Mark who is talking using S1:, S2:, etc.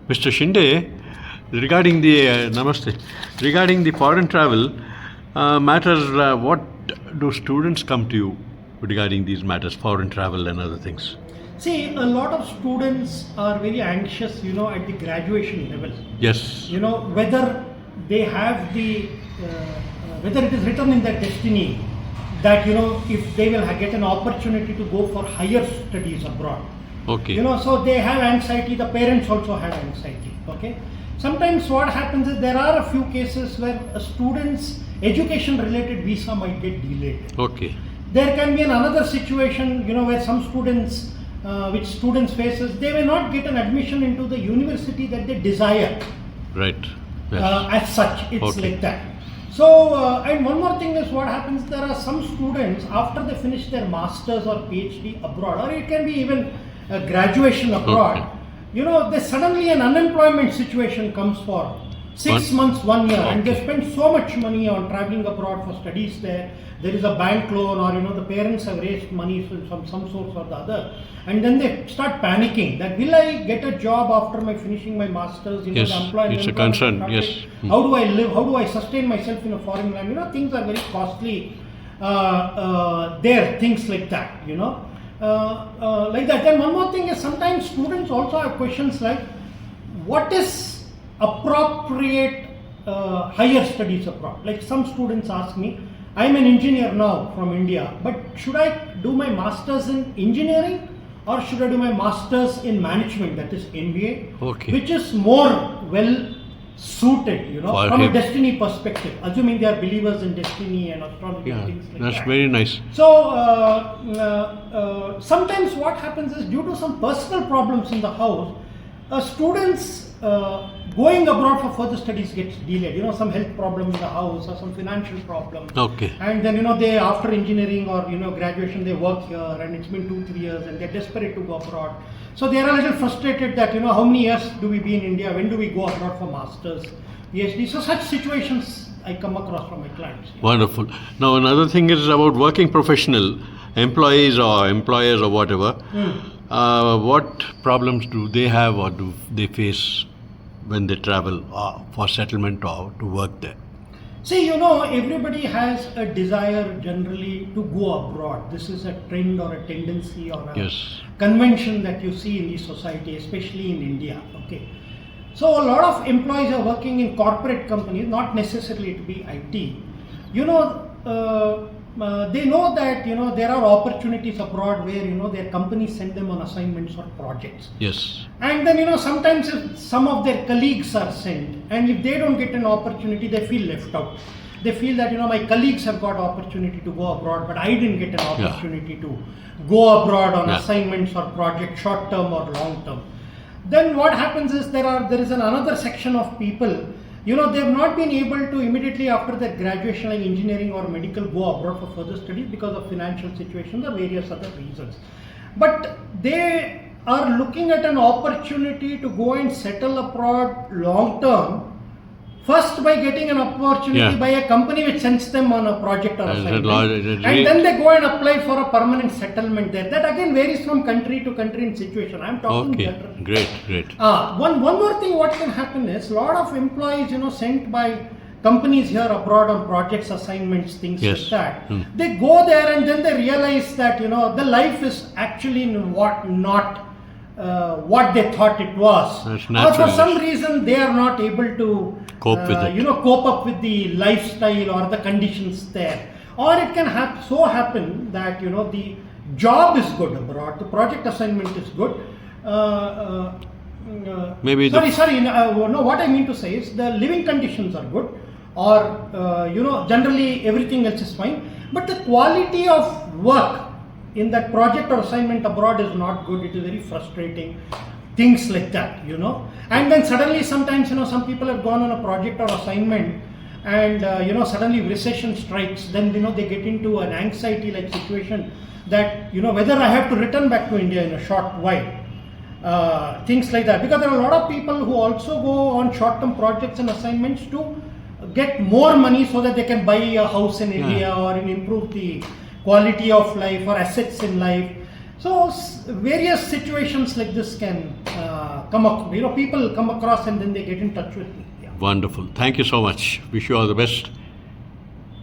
S1: Mr. Shinde, regarding the Namaste, regarding the foreign travel matters, what do students come to you regarding these matters, foreign travel and other things?
S2: See, a lot of students are very anxious, at the graduation level.
S1: Yes.
S2: Whether they have whether it is written in their destiny that, if they will get an opportunity to go for higher studies abroad.
S1: Okay.
S2: So they have anxiety, the parents also have anxiety, okay. Sometimes what happens is there are a few cases where a student's education related visa might get delayed.
S1: Okay.
S2: There can be another situation, where some students, which students faces, they may not get an admission into the university that they desire.
S1: Right. Yes.
S2: As such, it's
S1: Okay.
S2: like that. So, and one more thing is what happens, there are some students, after they finish their masters or PhD abroad, or it can be even graduation abroad,
S1: Okay.
S2: they suddenly an unemployment situation comes for 6 months, 1 year, and they spend so much money on traveling abroad for studies there. There is a bank loan, or the parents have raised money from some source or the other, and then they start panicking that will I get a job after finishing my masters?
S1: Yes, it's a concern. Yes.
S2: How do I live? How do I sustain myself in a foreign land? Things are very costly. There, things like that. Like that. Then one more thing is sometimes students also have questions like, what is appropriate higher studies abroad? Like some students ask me, I am an engineer now from India, but should I do my masters in engineering or should I do my masters in management, that is MBA,
S1: Okay.
S2: which is more well suited, from a destiny perspective, assuming they are believers in destiny and astrology and things like
S1: that's
S2: that.
S1: very nice.
S2: So sometimes what happens is due to some personal problems in the house, students going abroad for further studies gets delayed. Some health problem in the house or some financial problem.
S1: Okay.
S2: And then they after engineering or graduation they work here and it's been 2-3 years and they're desperate to go abroad. So they are a little frustrated that how many years do we be in India? When do we go abroad for masters, PhD? So such situations I come across from my clients.
S1: Wonderful. Now another thing is about working professional employees or employers or whatever. What problems do they have or do they face when they travel for settlement or to work there?
S2: See, everybody has a desire generally to go abroad. This is a trend or a tendency or a convention that you see in the society, especially in India. Okay. So a lot of employees are working in corporate companies, not necessarily to be IT. They know that there are opportunities abroad where their companies send them on assignments or projects.
S1: Yes.
S2: And then sometimes if some of their colleagues are sent, and if they don't get an opportunity, they feel left out. They feel that my colleagues have got opportunity to go abroad, but I didn't get an opportunity to go abroad on assignments or projects, short term or long term. Then what happens is there is another section of people. They have not been able to immediately after their graduation, like engineering or medical, go abroad for further studies because of financial situations or various other reasons. But they are looking at an opportunity to go and settle abroad long term. First, by getting an opportunity by a company which sends them on a project or assignment, and then they go and apply for a permanent settlement there. That again varies from country to country and situation. I am talking generally.
S1: Great.
S2: One more thing, what can happen is a lot of employees, sent by companies here abroad on projects, assignments, things like that. They go there and then they realize that the life is actually not what they thought it was, or for some reason they are not able to
S1: cope with it.
S2: Cope up with the lifestyle or the conditions there, or it can so happen that the job is good abroad, the project assignment is good.
S1: Maybe
S2: no, what I mean to say is the living conditions are good, or generally everything else is fine, but the quality of work in that project or assignment abroad is not good. It is very frustrating, things like that, and then suddenly sometimes some people have gone on a project or assignment and suddenly recession strikes, then they get into an anxiety like situation that whether I have to return back to India in a short while, things like that, because there are a lot of people who also go on short-term projects and assignments to get more money so that they can buy a house in India or improve the quality of life or assets in life. So various situations like this can come up. People come across and then they get in touch with me. Yeah.
S1: Wonderful. Thank you so much. Wish you all the best.